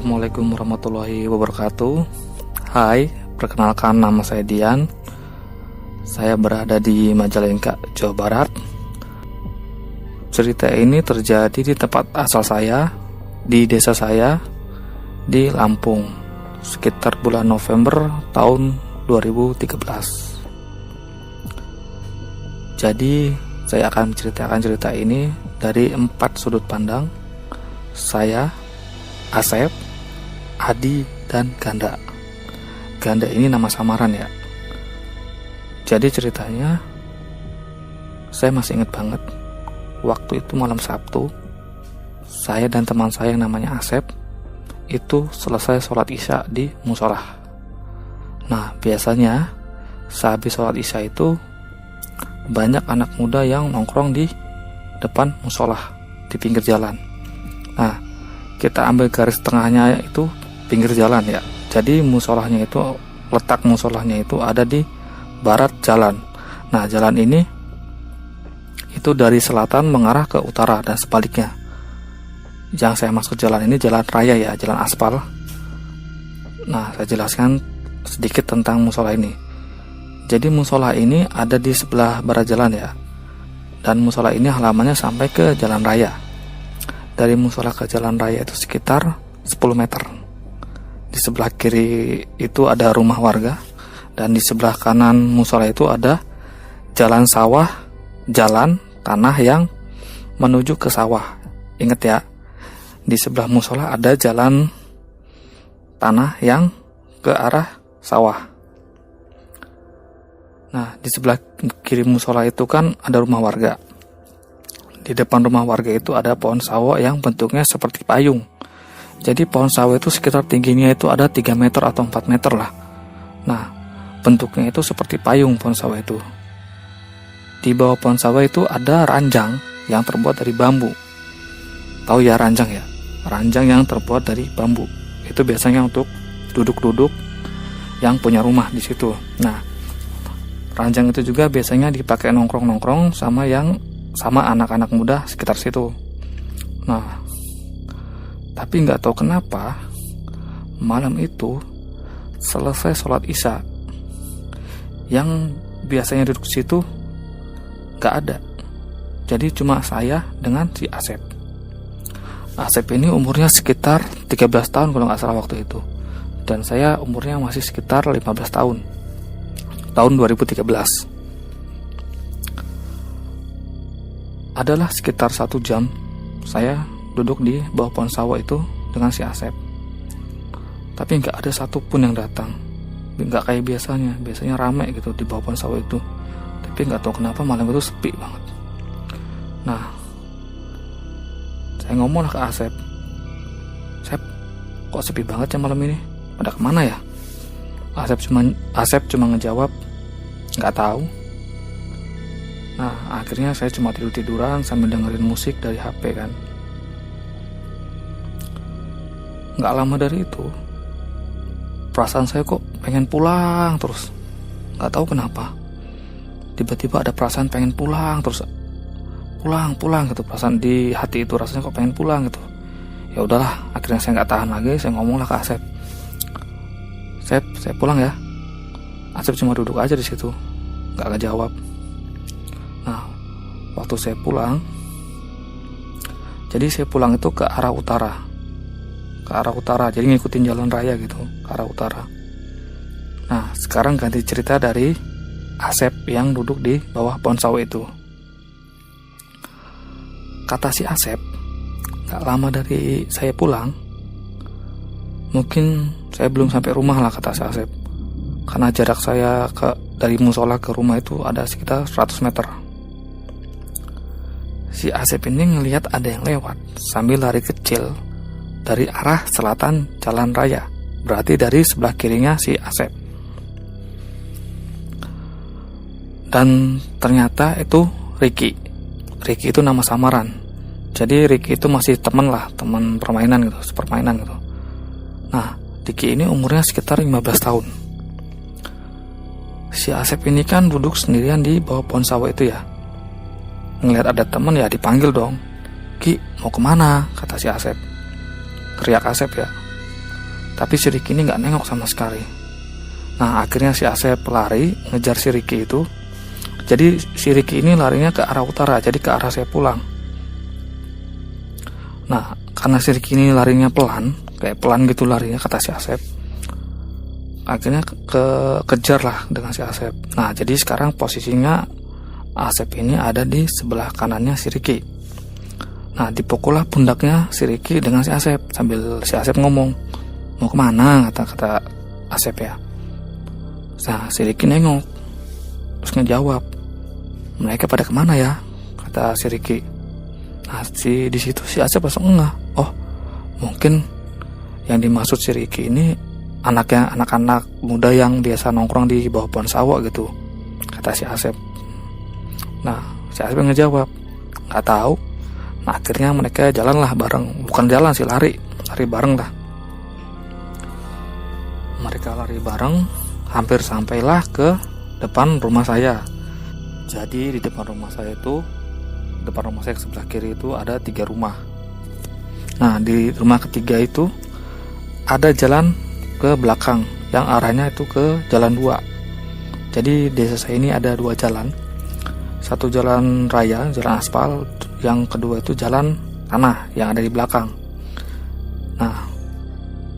Assalamualaikum warahmatullahi wabarakatuh. Hai, perkenalkan nama saya Dian. Saya berada di Majalengka, Jawa Barat. Cerita ini terjadi di tempat asal saya, di desa saya, di Lampung, sekitar bulan November tahun 2013. Jadi, saya akan menceritakan cerita ini dari 4 sudut pandang. Saya, Asep, Adi, dan Ganda. Ganda ini nama samaran ya. Jadi ceritanya, saya masih ingat banget. Waktu itu malam Sabtu, saya dan teman saya yang namanya Asep itu selesai sholat isya di musola. Nah, biasanya sehabis sholat isya itu banyak anak muda yang nongkrong di depan musola di pinggir jalan. Nah, kita ambil garis tengahnya itu pinggir jalan ya. Jadi musolahnya itu, letak musolahnya itu ada di barat jalan. Nah, jalan ini itu dari selatan mengarah ke utara dan sebaliknya. Yang saya maksud jalan ini jalan raya ya, jalan aspal. Nah, saya jelaskan sedikit tentang musola ini. Jadi musola ini ada di sebelah barat jalan ya. Dan musola ini halamannya sampai ke jalan raya. Dari musola ke jalan raya itu sekitar 10 meter. Di sebelah kiri itu ada rumah warga, dan di sebelah kanan musola itu ada jalan sawah, jalan tanah yang menuju ke sawah. Ingat ya, di sebelah musola ada jalan tanah yang ke arah sawah. Nah, di sebelah kiri musola itu kan ada rumah warga. Di depan rumah warga itu ada pohon sawo yang bentuknya seperti payung. Jadi pohon sawo itu sekitar tingginya itu ada 3 meter atau 4 meter lah. Nah, bentuknya itu seperti payung pohon sawo itu. Di bawah pohon sawo itu ada ranjang yang terbuat dari bambu. Tahu ya ranjang ya? Ranjang yang terbuat dari bambu. Itu biasanya untuk duduk-duduk yang punya rumah di situ. Nah, ranjang itu juga biasanya dipakai nongkrong-nongkrong sama anak-anak muda sekitar situ. Nah, tapi nggak tahu kenapa malam itu selesai sholat isya, yang biasanya duduk situ nggak ada. Jadi cuma saya dengan si Asep. Asep ini umurnya sekitar 13 tahun kalau nggak salah waktu itu, dan saya umurnya masih sekitar 15 tahun. Tahun 2013. Adalah sekitar 1 jam saya duduk di bawah pohon sawo itu dengan si Asep. Tapi nggak ada satupun yang datang. Nggak kayak biasanya ramai gitu di bawah pohon sawo itu. Tapi nggak tahu kenapa malam itu sepi banget. Nah, saya ngomong lah ke Asep, "Sep, kok sepi banget ya malam ini? Pada kemana ya?" Asep cuma ngejawab, "Nggak tahu." Nah, akhirnya saya cuma tidur-tiduran sambil dengerin musik dari HP kan. Nggak lama dari itu, perasaan saya kok pengen pulang terus. Nggak tahu kenapa. Tiba-tiba ada perasaan pengen pulang terus. Pulang gitu. Perasaan di hati itu rasanya kok pengen pulang gitu. Ya udahlah, akhirnya saya nggak tahan lagi. Saya ngomong lah ke Asep, "Sep, saya pulang ya." Asep cuma duduk aja di situ, nggak ngejawab. Nah, waktu saya pulang, jadi saya pulang itu ke arah utara. Jadi ngikutin jalan raya gitu, ke arah utara. Nah, sekarang ganti cerita dari Asep yang duduk di bawah pohon sawo itu. Kata si Asep, gak lama dari saya pulang, mungkin saya belum sampai rumah lah, kata si Asep. Karena jarak saya dari musola ke rumah itu ada sekitar 100 meter. Si Asep ini ngelihat ada yang lewat sambil lari kecil dari arah selatan jalan raya. Berarti dari sebelah kirinya si Asep. Dan ternyata itu Ricky. Ricky itu nama samaran. Jadi Ricky itu masih teman permainan gitu, sepermainan gitu. Nah, Ricky ini umurnya sekitar 15 tahun. Si Asep ini kan duduk sendirian di bawah pohon sawo itu ya. Ngelihat ada teman ya dipanggil dong. "Ki, mau kemana?" kata si Asep. Teriak Asep ya. tapi si Ricky ini nggak nengok sama sekali. Nah akhirnya si Asep lari ngejar si Ricky itu. Jadi si Ricky ini larinya ke arah utara, jadi ke arah saya pulang. Nah karena si Ricky ini larinya pelan, kayak pelan gitu larinya kata si Asep, akhirnya kejar lah dengan si Asep. Nah jadi sekarang posisinya Asep ini ada di sebelah kanannya si Ricky. Nah dipukullah pundaknya si Ricky dengan si Asep, sambil si Asep ngomong, mau kemana, kata Asep ya. Nah si Ricky nengok terus ngejawab, mereka pada kemana ya, kata si Ricky. Nah di situ si Asep langsung ngeh, oh mungkin yang dimaksud si Ricky ini anak-anak muda yang biasa nongkrong di bawah pohon sawo gitu, kata si Asep. Nah si Asep ngejawab, nggak tahu. Nah akhirnya mereka jalan lah bareng, bukan jalan sih, lari bareng lah. Mereka lari bareng, hampir sampailah ke depan rumah saya. Jadi di depan rumah saya ke sebelah kiri itu ada 3 rumah. Nah di rumah ketiga itu ada jalan ke belakang yang arahnya itu ke jalan 2. Jadi desa saya ini ada 2 jalan. Satu jalan raya, jalan aspal, yang kedua itu jalan tanah yang ada di belakang. Nah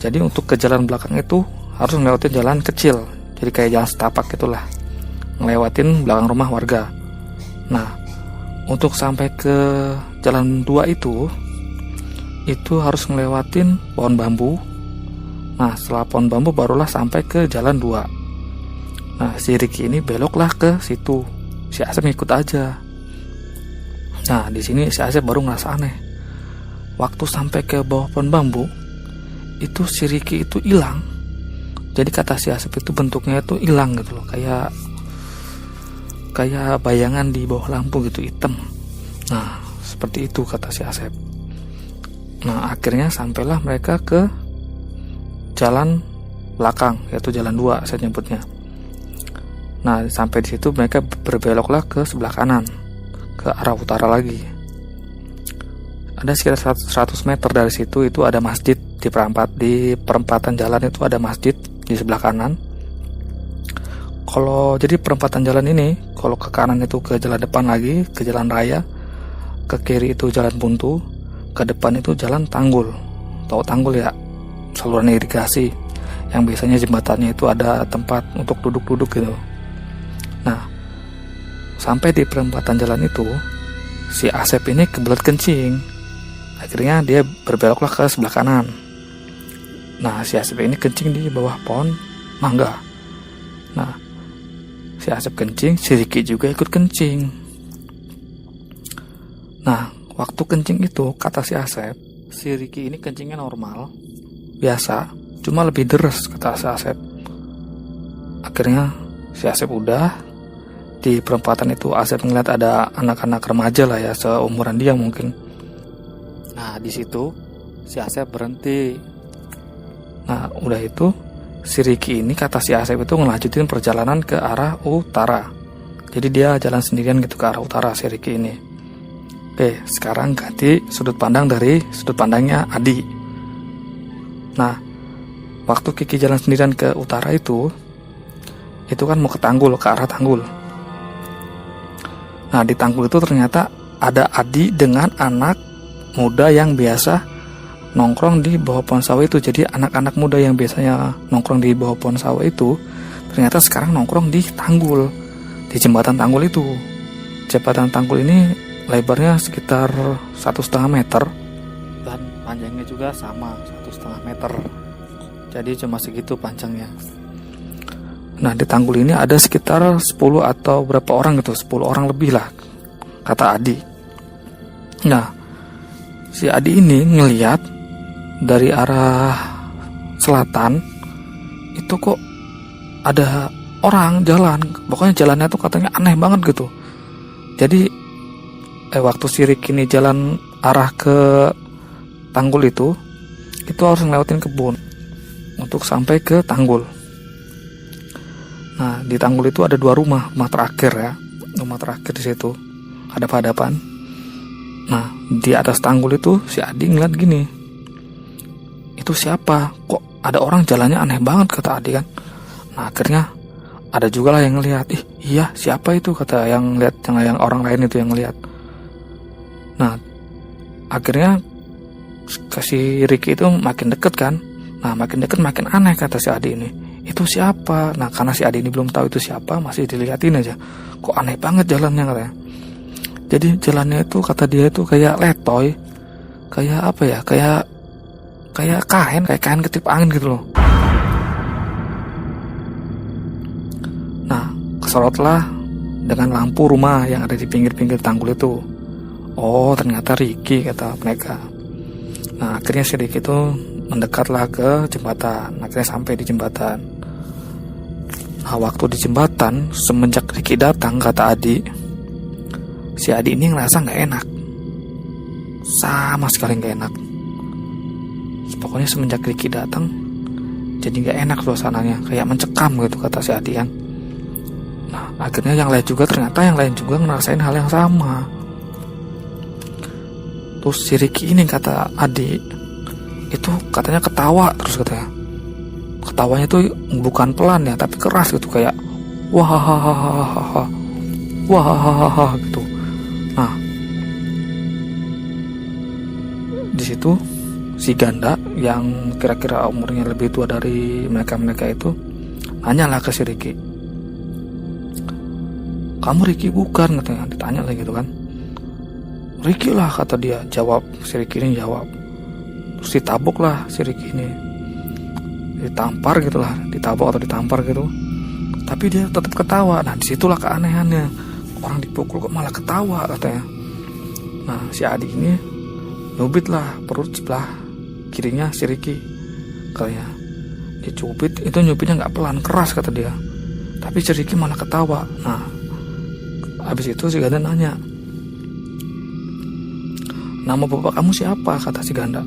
jadi untuk ke jalan belakang itu harus ngelewatin jalan kecil, jadi kayak jalan setapak gitulah, ngelewatin belakang rumah warga. Nah untuk sampai ke jalan 2 itu harus ngelewatin pohon bambu. Nah setelah pohon bambu barulah sampai ke jalan 2. Nah si Ricky ini beloklah ke situ, si Asep ngikut aja. Nah di sini si Asep baru ngerasa aneh. Waktu sampai ke bawah pohon bambu itu si Ricky itu hilang. Jadi kata si Asep itu bentuknya itu hilang gitu loh, kayak bayangan di bawah lampu gitu, hitam. Nah seperti itu kata si Asep. Nah akhirnya sampailah mereka ke jalan belakang, yaitu jalan 2 saya nyebutnya. Nah sampai di situ mereka berbeloklah ke sebelah kanan, ke arah utara lagi. Ada sekitar 100 meter dari situ itu ada masjid. Di perempatan jalan itu ada masjid di sebelah kanan. Jadi perempatan jalan ini, kalau ke kanan itu ke jalan depan lagi, ke jalan raya, ke kiri itu jalan buntu, ke depan itu jalan tanggul. Tahu tanggul ya, saluran irigasi yang biasanya jembatannya itu ada tempat untuk duduk-duduk gitu. Nah sampai di perempatan jalan itu si Asep ini kebelet kencing, akhirnya dia berbeloklah ke sebelah kanan. Nah si Asep ini kencing di bawah pohon mangga. Nah si Asep kencing, si Ricky juga ikut kencing. Nah waktu kencing itu kata si Asep, si Ricky ini kencingnya normal, biasa, cuma lebih deres kata si Asep. Akhirnya si Asep udah di perempatan itu, Asep ngeliat ada anak-anak remaja lah ya, seumuran dia mungkin. Nah di situ si Asep berhenti. Nah udah itu si Ricky ini kata si Asep itu ngelanjutin perjalanan ke arah utara. Jadi dia jalan sendirian gitu ke arah utara si Ricky ini. Oke, sekarang ganti sudut pandang dari sudut pandangnya Adi. Nah waktu Kiki jalan sendirian ke utara itu kan mau ke tanggul, ke arah tanggul. Nah di tanggul itu ternyata ada Adi dengan anak muda yang biasa nongkrong di bawah pohon sawo itu. Jadi anak-anak muda yang biasanya nongkrong di bawah pohon sawo itu ternyata sekarang nongkrong di tanggul, di jembatan tanggul itu. Jembatan tanggul ini lebarnya sekitar 1,5 meter dan panjangnya juga sama 1,5 meter. Jadi cuma segitu panjangnya. Nah di tanggul ini ada sekitar 10 atau berapa orang gitu, 10 orang lebih lah kata Adi. Nah si Adi ini ngelihat dari arah selatan itu kok ada orang jalan, pokoknya jalannya tuh katanya aneh banget gitu. Jadi waktu si Ricky ini jalan arah ke tanggul itu harus ngelewatin kebun untuk sampai ke tanggul. Nah di tanggul itu ada 2 rumah terakhir ya, rumah terakhir di situ hadap-hadapan. Nah di atas tanggul itu si Adi ngeliat gini, itu siapa? Kok ada orang jalannya aneh banget, kata Adi kan. Nah akhirnya ada juga lah yang ngelihat. Iya siapa itu, kata yang lihat, yang orang lain itu yang ngelihat. Nah akhirnya si Ricky itu makin deket kan. Nah makin deket makin aneh, kata si Adi ini. Itu siapa? Nah karena si Adi ini belum tahu itu siapa, masih dilihatin aja. Kok aneh banget jalannya, katanya. Jadi jalannya itu kata dia itu kayak letoy, kayak apa ya, kayak kain ketip angin gitu loh. Nah kesorotlah dengan lampu rumah yang ada di pinggir-pinggir tanggul itu. Oh ternyata Ricky, kata mereka. Nah akhirnya si Ricky itu mendekatlah ke jembatan. Akhirnya sampai di jembatan. Nah waktu di jembatan, semenjak Ricky datang, kata Adi, si Adi ini ngerasa gak enak, sama sekali gak enak. Pokoknya semenjak Ricky datang, jadi gak enak suasananya, kayak mencekam gitu, kata si Adi kan. Nah akhirnya yang lain juga ngerasain hal yang sama. Terus si Ricky ini, kata Adi, itu katanya ketawa terus, katanya ketawanya tuh bukan pelan ya, tapi keras gitu, kayak wahahaha gitu. Nah di situ si Ganda yang kira-kira umurnya lebih tua dari mereka itu nanyalah ke si Ricky, kamu Ricky bukan, katanya. Ditanya lagi gitu kan. Ricky lah, kata dia. Jawab si Ricky ini, jawab. Terus ditabok lah si Ricky ini, ditampar gitulah, ditabok atau ditampar gitu. Tapi dia tetap ketawa. Nah disitulah keanehannya, orang dipukul kok malah ketawa, katanya. Nah si Adi ini nyubit lah perut sebelah kirinya si Ricky, katanya. Dicubit, itu nyubitnya nggak pelan, keras, kata dia. Tapi si Ricky malah ketawa. Nah habis itu si Ganda nanya, nama bapak kamu siapa, kata si Ganda.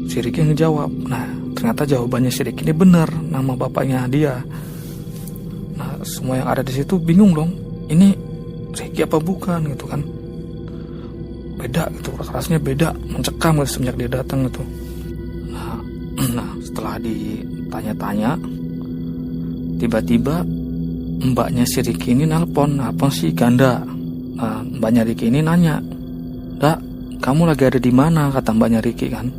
Si Ricky ngejawab. Nah ternyata jawabannya si Ricky ini benar, nama bapaknya dia. Nah semua yang ada di situ bingung dong, ini Ricky apa bukan gitu kan. Beda gitu, kerasnya beda, mencekam gitu semenjak dia datang gitu. Nah setelah ditanya-tanya, tiba-tiba mbaknya si Ricky ini nelpon si Ganda. Nah mbaknya Ricky ini nanya, "Dak, kamu lagi ada di mana?" kata mbaknya Ricky kan.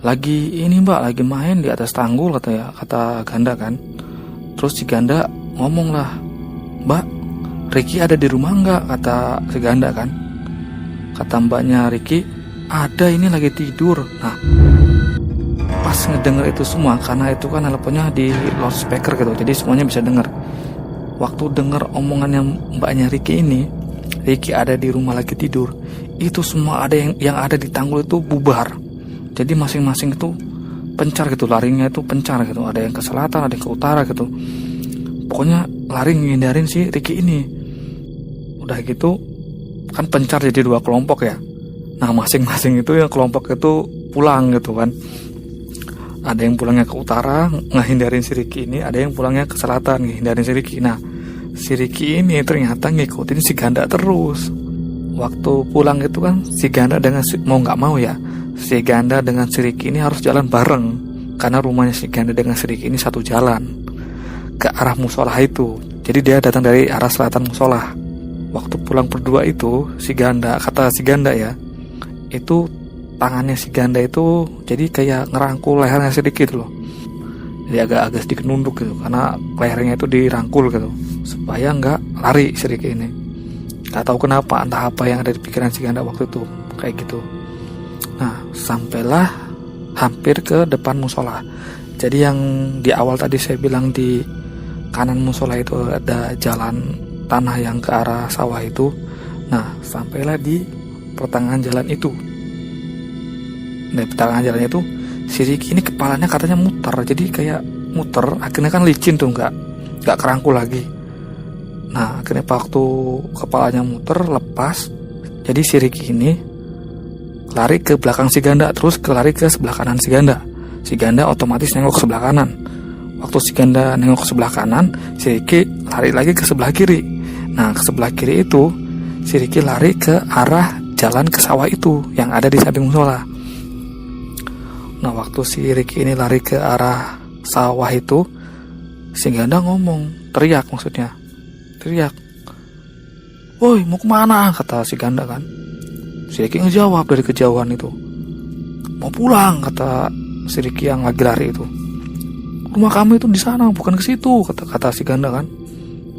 Lagi ini mbak, lagi main di atas tanggul, kata Ganda kan. Terus si Ganda ngomong lah, "Mbak, Ricky ada di rumah nggak?" kata si Ganda kan. Kata mbaknya Ricky, "Ada, ini lagi tidur." Nah pas ngedenger itu semua, karena itu kan teleponnya di loudspeaker gitu, jadi semuanya bisa denger. Waktu denger omongannya mbaknya Ricky ini, Ricky ada di rumah lagi tidur, itu semua ada yang ada di tanggul itu bubar. Jadi masing-masing itu pencar gitu, larinya itu pencar gitu. Ada yang ke selatan, ada yang ke utara gitu. Pokoknya lari ngindarin si Ricky ini. Udah gitu kan pencar jadi 2 kelompok ya. Nah masing-masing itu yang kelompok itu pulang gitu kan. Ada yang pulangnya ke utara ngehindarin si Ricky ini, ada yang pulangnya ke selatan ngehindarin si Ricky. Nah si Ricky ini ternyata ngikutin si Ganda terus. Waktu pulang itu kan si Ganda dengan mau nggak mau ya, si Ganda dengan si Ricky ini harus jalan bareng, karena rumahnya si Ganda dengan si Ricky ini satu jalan ke arah musola itu. Jadi dia datang dari arah selatan musola. Waktu pulang berdua itu si Ganda, kata si Ganda ya, itu tangannya si Ganda itu jadi kayak ngerangkul lehernya sedikit loh. Jadi agak-agak sedikit nunduk gitu, karena lehernya itu dirangkul gitu supaya nggak lari si Ricky ini. Gak tahu kenapa, entah apa yang ada di pikiran si Ganda waktu itu kayak gitu. Nah sampailah hampir ke depan musola. Jadi yang di awal tadi saya bilang di kanan musola itu ada jalan tanah yang ke arah sawah itu. Nah sampailah di pertengahan jalan itu. Nah pertengahan jalannya itu si Ricky ini kepalanya katanya muter, jadi kayak muter, akhirnya kan licin tuh, nggak kerangkul lagi. Nah akhirnya waktu kepalanya muter lepas, jadi si Ricky ini lari ke belakang si Ganda, terus lari ke sebelah kanan si Ganda. Si Ganda otomatis nengok ke sebelah kanan. Waktu si Ganda nengok ke sebelah kanan, si Ricky lari lagi ke sebelah kiri. Nah ke sebelah kiri itu si Ricky lari ke arah jalan ke sawah itu yang ada di samping musola. Nah, waktu si Ricky ini lari ke arah sawah itu, si Ganda ngomong, teriak maksudnya. Teriak. "Woi, mau kemana?" kata si Ganda kan. Si Ricky ngejawab dari kejauhan itu, "Mau pulang," kata si Ricky yang lagi lari itu. "Rumah kami itu di sana, bukan ke situ," kata si Ganda kan.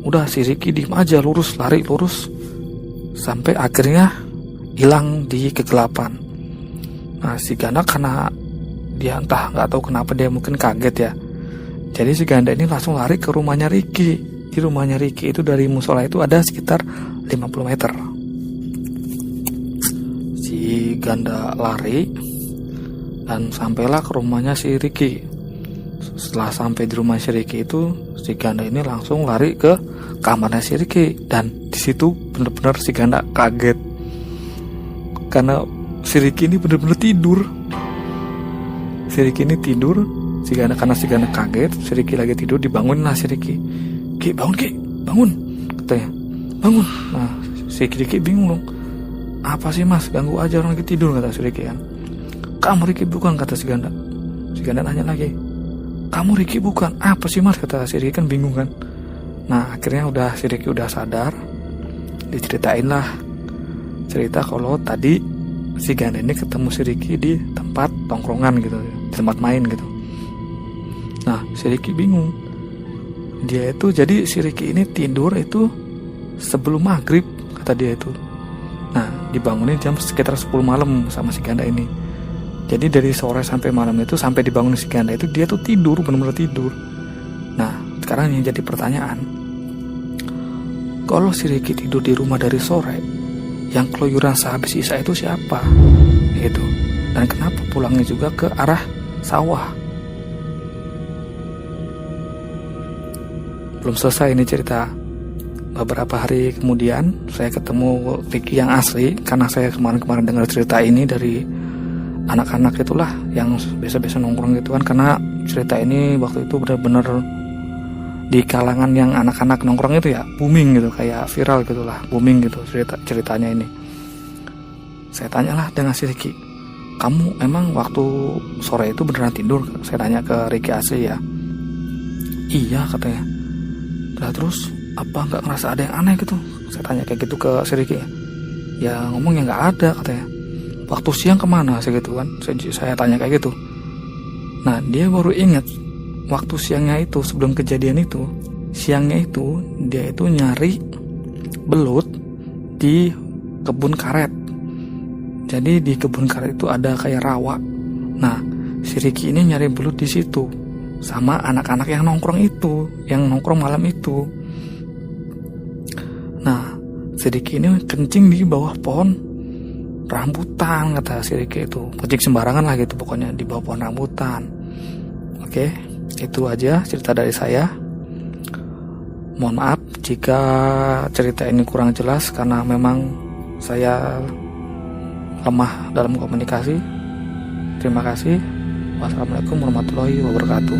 Udah, si Ricky diem aja, lari lurus sampai akhirnya hilang di kegelapan. Nah, si Ganda karena dia entah nggak tahu kenapa dia mungkin kaget ya. Jadi si Ganda ini langsung lari ke rumahnya Ricky. Di rumahnya Ricky itu dari musola itu ada sekitar 50 meter. Si Ganda lari dan sampailah ke rumahnya si Ricky. Setelah sampai di rumah si Ricky itu, si Ganda ini langsung lari ke kamarnya si Ricky, dan di situ benar-benar si Ganda kaget karena si Ricky ini benar-benar tidur. Si Ricky ini tidur, karena si Ganda kaget, si Ricky lagi tidur, dibangunin lah si Ricky. "Ki, bangun Ki, bangun," katanya. "Bangun." Nah, si Ricky bingung dong. "Apa sih Mas, ganggu aja orang lagi tidur," kata si Ricky kan. "Kamu Ricky bukan," kata si Ganda. Si Ganda nanya lagi, "Kamu Ricky bukan?" "Apa sih Mas?" kata si Ricky kan bingung kan. Nah, akhirnya si Ricky udah sadar. Diceritain lah cerita kalau tadi si Ganda ini ketemu si Ricky di tempat tongkrongan gitu, di tempat main gitu. Nah, si Ricky bingung. Dia itu, jadi si Ricky ini tidur itu sebelum maghrib, kata dia itu. Nah, dibangunin jam sekitar 10 malam sama si Ganda ini. Jadi dari sore sampai malam itu, sampai dibangunin si Ganda itu, dia tuh tidur, benar-benar tidur. Nah, sekarang yang jadi pertanyaan, kalau si Ricky tidur di rumah dari sore, yang keluyuran sehabis isya itu siapa? Gitu. Dan kenapa pulangnya juga ke arah sawah? Belum selesai ini cerita. Beberapa hari kemudian saya ketemu Ricky yang asli, karena saya kemarin-kemarin dengar cerita ini dari anak-anak itulah yang biasa-biasa nongkrong gitu kan, karena cerita ini waktu itu benar-benar di kalangan yang anak-anak nongkrong itu ya booming gitu, kayak viral gitulah, booming gitu ceritanya ini. Saya tanyalah dengan si Ricky, "Kamu emang waktu sore itu beneran tidur?" Saya tanya ke Ricky asli ya. "Iya," katanya. "Lah terus apa nggak ngerasa ada yang aneh gitu?" Saya tanya kayak gitu ke si Ricky. "Ya ngomongnya nggak ada," katanya. "Waktu siang kemana?" Saya gitu kan. Saya tanya kayak gitu. Nah, dia baru ingat waktu siangnya itu, sebelum kejadian itu, siangnya itu dia itu nyari belut di kebun karet. Jadi di kebun karet itu ada kayak rawa. Nah, si Ricky ini nyari belut di situ sama anak-anak yang nongkrong itu, yang nongkrong malam itu. Nah, si Ricky ini kencing di bawah pohon rambutan, kata si Ricky itu. Kencing sembarangan lah gitu pokoknya di bawah pohon rambutan. Oke, itu aja cerita dari saya. Mohon maaf jika cerita ini kurang jelas karena memang saya lemah dalam komunikasi. Terima kasih. Wassalamualaikum warahmatullahi wabarakatuh.